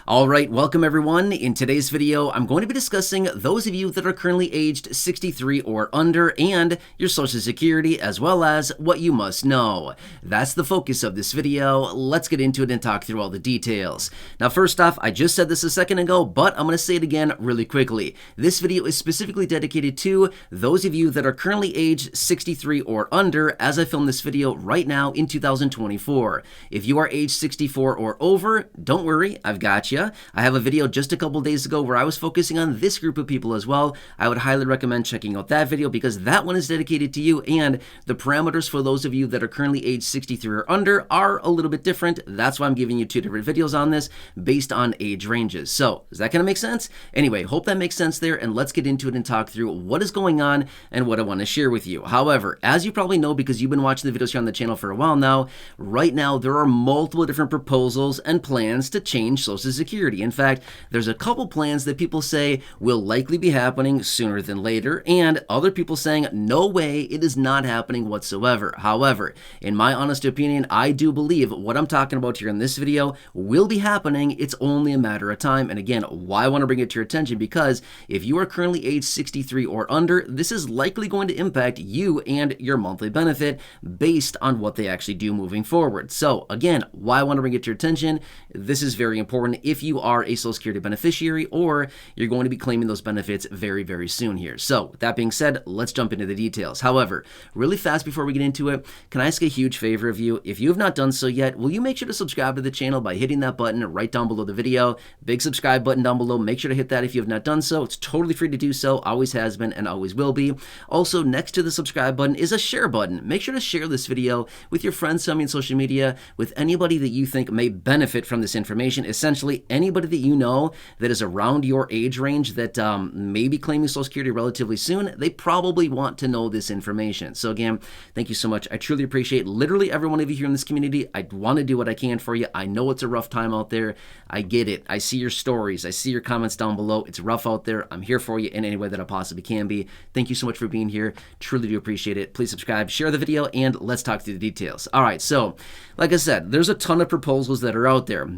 Alright, welcome everyone. In today's video, I'm going to be discussing those of you that are currently aged 63 or under and your social security, as well as what you must know. That's the focus of this video. Let's get into it and talk through all the details. Now first off, I just said this a second ago, but I'm going to say it again really quickly. This video is specifically dedicated to those of you that are currently aged 63 or under as I film this video right now in 2024. If you are age 64 or over, don't worry, I've got you. I have a video just a couple days ago where I was focusing on this group of people as well. I would highly recommend checking out that video because that one is dedicated to you, and the parameters for those of you that are currently age 63 or under are a little bit different. That's why I'm giving you two different videos on this based on age ranges. So does that kind of make sense? Anyway, hope that makes sense there, and let's get into it and talk through what is going on and what I want to share with you. However, as you probably know because you've been watching the videos here on the channel for a while now, right now there are multiple different proposals and plans to change Social Security. In fact, there's a couple plans that people say will likely be happening sooner than later, and other people saying, no way, it is not happening whatsoever. However, in my honest opinion, I do believe what I'm talking about here in this video will be happening. It's only a matter of time. And again, why I want to bring it to your attention, because if you are currently age 63 or under, this is likely going to impact you and your monthly benefit based on what they actually do moving forward. So again, why I want to bring it to your attention, this is very important if you are a Social Security beneficiary or you're going to be claiming those benefits very, very soon here. So with that being said, let's jump into the details. However, really fast before we get into it, can I ask a huge favor of you? If you have not done so yet, will you make sure to subscribe to the channel by hitting that button right down below the video? Big subscribe button down below. Make sure to hit that if you have not done so. It's totally free to do so, always has been and always will be. Also, next to the subscribe button is a share button. Make sure to share this video with your friends, family, and social media, with anybody that you think may benefit from this information. Essentially, anybody that you know that is around your age range that may be claiming Social Security relatively soon, they probably want to know this information. So again, thank you so much. I truly appreciate literally every one of you here in this community. I want to do what I can for you. I know it's a rough time out there. I get it. I see your stories. I see your comments down below. It's rough out there. I'm here for you in any way that I possibly can be. Thank you so much for being here. Truly do appreciate it. Please subscribe, share the video, and let's talk through the details. All right, so like I said, there's a ton of proposals that are out there.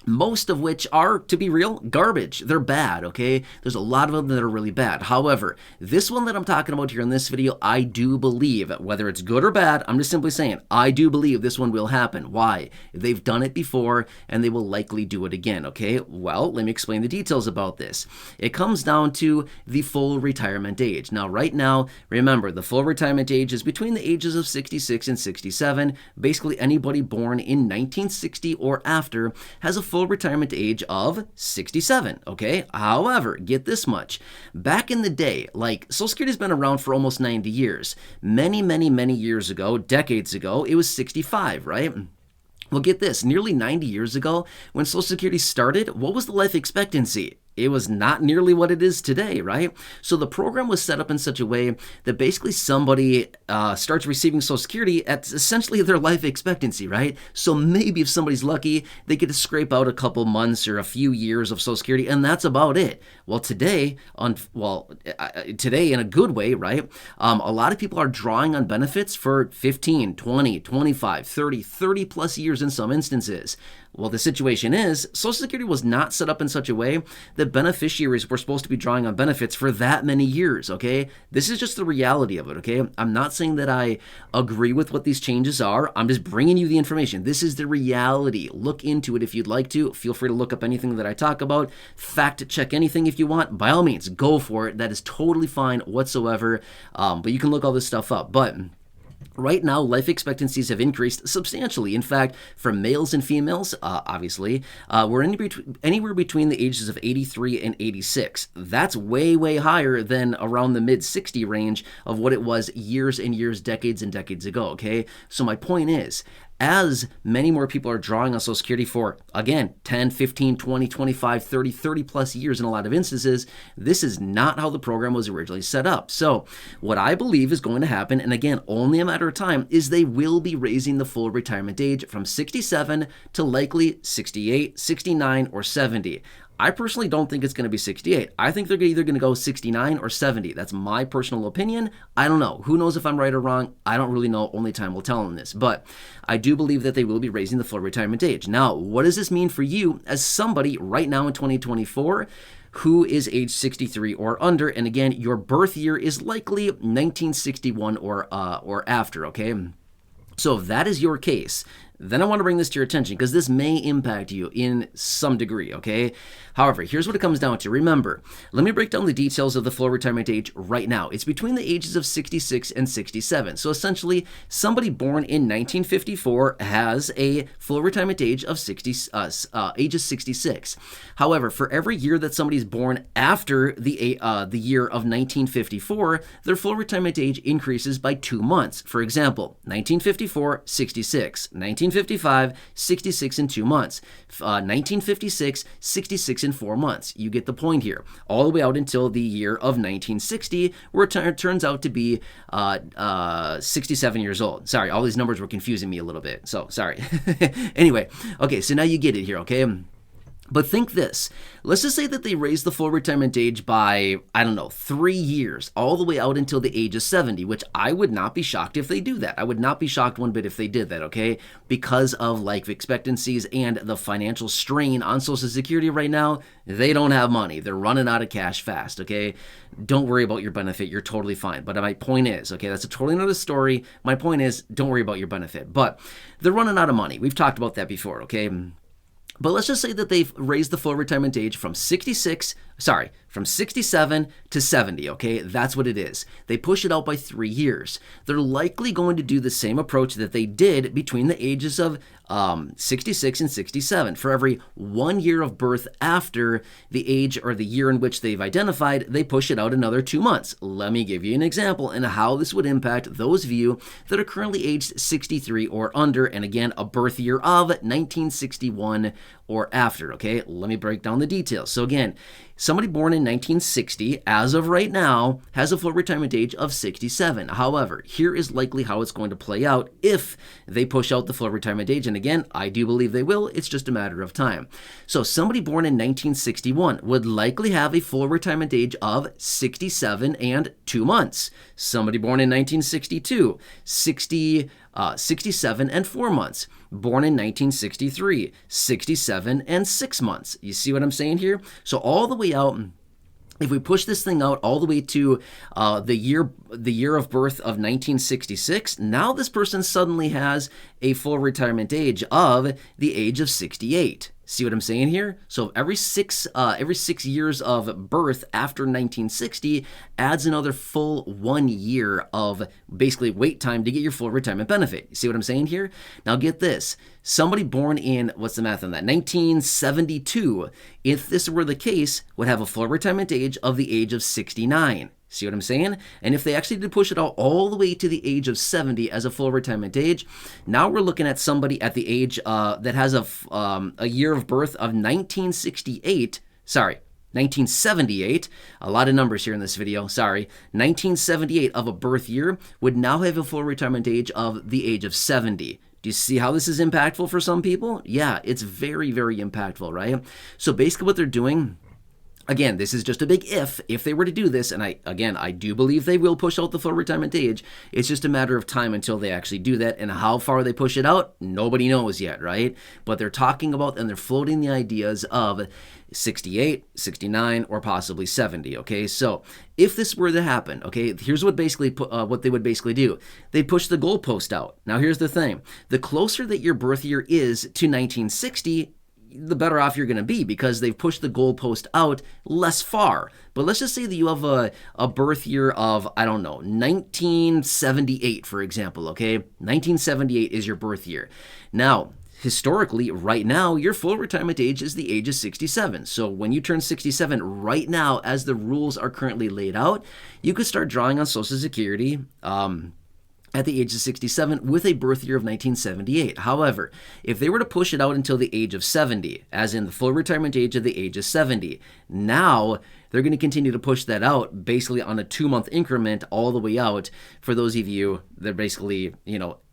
Most of which are, to be real, garbage. They're bad, okay? There's a lot of them that are really bad. However, this one that I'm talking about here in this video, I do believe, whether it's good or bad, I'm just simply saying, I do believe this one will happen. Why? They've done it before, and they will likely do it again, okay? Well, let me explain the details about this. It comes down to the full retirement age. Now, right now, remember, the full retirement age is between the ages of 66 and 67. Basically, anybody born in 1960 or after has a full retirement age of 67, okay? However, get this much. Back in the day, like, Social Security has been around for almost 90 years. Many, many, many years ago, decades ago, it was 65, right? Well, get this, nearly 90 years ago, when Social Security started, what was the life expectancy? It was not nearly what it is today, right? So the program was set up in such a way that basically somebody starts receiving Social Security at essentially their life expectancy, right? So maybe if somebody's lucky, they get to scrape out a couple months or a few years of Social Security, and that's about it. Well, today in a good way, right? A lot of people are drawing on benefits for 15, 20, 25, 30 plus years in some instances. Well, the situation is Social Security was not set up in such a way that beneficiaries were supposed to be drawing on benefits for that many years, okay? This is just the reality of it, okay? I'm not saying that I agree with what these changes are. I'm just bringing you the information. This is the reality. Look into it if you'd like to. Feel free to look up anything that I talk about. Fact check anything if you want. By all means, go for it. That is totally fine whatsoever. But you can look all this stuff up. But right now, life expectancies have increased substantially. In fact, for males and females, obviously, we're anywhere between the ages of 83 and 86. That's way, way higher than around the mid-60 range of what it was years and years, decades and decades ago, okay? So my point is, as many more people are drawing on Social Security for, again, 10, 15, 20, 25, 30 plus years in a lot of instances, this is not how the program was originally set up. So what I believe is going to happen, and again, only a matter of time, is they will be raising the full retirement age from 67 to likely 68, 69, or 70. I personally don't think it's going to be 68. I think they're either going to go 69 or 70. That's my personal opinion. I don't know. Who knows if I'm right or wrong? I don't really know. Only time will tell on this. But I do believe that they will be raising the full retirement age. Now, what does this mean for you as somebody right now in 2024 who is age 63 or under? And again, your birth year is likely 1961 or after, okay? So if that is your case, then I want to bring this to your attention because this may impact you in some degree, okay? However, here's what it comes down to. Remember, let me break down the details of the full retirement age right now. It's between the ages of 66 and 67. So essentially, somebody born in 1954 has a full retirement age of ages 66. However, for every year that somebody's born after the year of 1954, their full retirement age increases by 2 months. For example, 1954, 66. 1955, 66 in 2 months. 1956, 66 in 4 months. You get the point here. All the way out until the year of 1960, where it turns out to be 67 years old. Sorry, all these numbers were confusing me a little bit. So, sorry. Anyway, okay, so now you get it here, okay? But think this. Let's just say that they raise the full retirement age by, I don't know, 3 years, all the way out until the age of 70, which I would not be shocked if they do that. I would not be shocked one bit if they did that, okay? Because of life expectancies and the financial strain on Social Security right now, they don't have money. They're running out of cash fast, okay? Don't worry about your benefit. You're totally fine. But my point is, okay, that's a totally another story. My point is, don't worry about your benefit. But they're running out of money. We've talked about that before, okay? But let's just say that they've raised the full retirement age from 67 to 70, okay? That's what it is. They push it out by 3 years. They're likely going to do the same approach that they did between the ages of 66 and 67. For every 1 year of birth after the age or the year in which they've identified, they push it out another 2 months. Let me give you an example and how this would impact those of you that are currently aged 63 or under, and again, a birth year of 1961 or after, okay? Let me break down the details. So again, somebody born in 1960, as of right now, has a full retirement age of 67. However, here is likely how it's going to play out if they push out the full retirement age. And again, I do believe they will. It's just a matter of time. So somebody born in 1961 would likely have a full retirement age of 67 and 2 months. Somebody born in 1962, 67 and 4 months. Born in 1963, 67 and 6 months. You see what I'm saying here? So all the way out, if we push this thing out all the way to the year of birth of 1966, now this person suddenly has a full retirement age of the age of 68. See what I'm saying here? So every six years of birth after 1960 adds another full 1 year of basically wait time to get your full retirement benefit. You see what I'm saying here? Now get this. Somebody born in, what's the math on that? 1972, if this were the case, would have a full retirement age of the age of 69. See what I'm saying? And if they actually did push it out all the way to the age of 70 as a full retirement age, now we're looking at somebody at the age that has a year of birth of 1978. Sorry, 1978. A lot of numbers here in this video. Sorry. 1978 of a birth year would now have a full retirement age of the age of 70. Do you see how this is impactful for some people? Yeah, it's very, very impactful, right? So basically what they're doing, again, this is just a big if they were to do this, and I do believe they will push out the full retirement age. It's just a matter of time until they actually do that, and how far they push it out, nobody knows yet, right? But they're talking about and they're floating the ideas of 68, 69, or possibly 70, okay? So if this were to happen, okay, here's what they would basically do. They push the goalpost out. Now here's the thing. The closer that your birth year is to 1960, the better off you're going to be, because they've pushed the goalpost out less far. But let's just say that you have a birth year of, I don't know, 1978, for example, okay? 1978 is your birth year. Now, historically, right now, your full retirement age is the age of 67. So when you turn 67 right now, as the rules are currently laid out, you could start drawing on Social Security at the age of 67 with a birth year of 1978. However, if they were to push it out until the age of 70, as in the full retirement age of the age of 70, now they're going to continue to push that out basically on a 2-month increment all the way out for those of you that are basically,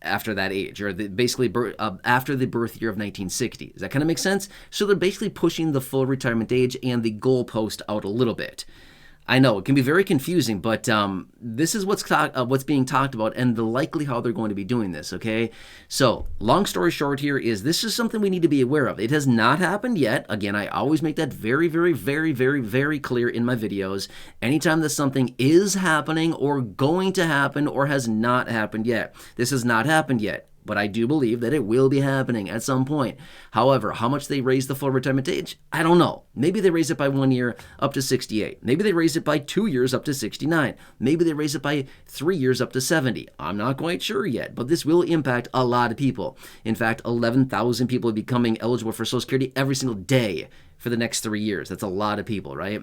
after that age, or basically after the birth year of 1960. Does that kind of make sense? So they're basically pushing the full retirement age and the goalpost out a little bit. I know it can be very confusing, but this is what's being talked about and the likely how they're going to be doing this, okay? So, long story short here is this is something we need to be aware of. It has not happened yet. Again, I always make that very, very, very, very, very clear in my videos. Anytime that something is happening or going to happen or has not happened yet. This has not happened yet, but I do believe that it will be happening at some point. However, how much they raise the full retirement age, I don't know. Maybe they raise it by 1 year up to 68. Maybe they raise it by 2 years up to 69. Maybe they raise it by 3 years up to 70. I'm not quite sure yet, but this will impact a lot of people. In fact, 11,000 people will be becoming eligible for Social Security every single day for the next 3 years. That's a lot of people, right?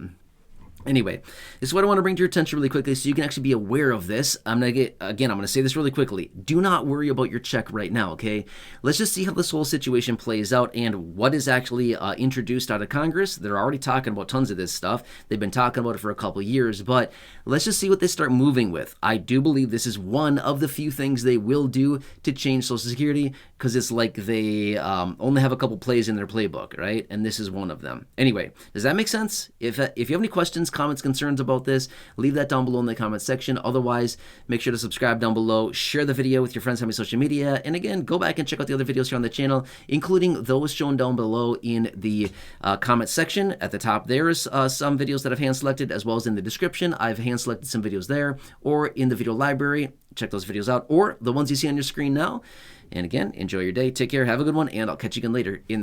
Anyway, this is what I want to bring to your attention really quickly so you can actually be aware of this. I'm going to say this really quickly. Do not worry about your check right now, okay? Let's just see how this whole situation plays out and what is actually introduced out of Congress. They're already talking about tons of this stuff. They've been talking about it for a couple of years, but let's just see what they start moving with. I do believe this is one of the few things they will do to change Social Security because it's like they only have a couple plays in their playbook, right? And this is one of them. Anyway, does that make sense? If you have any questions, comments, concerns about this, leave that down below in the comment section. Otherwise, make sure to subscribe down below, share the video with your friends on my social media, and again, go back and check out the other videos here on the channel, including those shown down below in the comment section. At the top, there's some videos that I've hand-selected, as well as in the description. I've hand-selected some videos there, or in the video library. Check those videos out, or the ones you see on your screen now. And again, enjoy your day, take care, have a good one, and I'll catch you again later in the next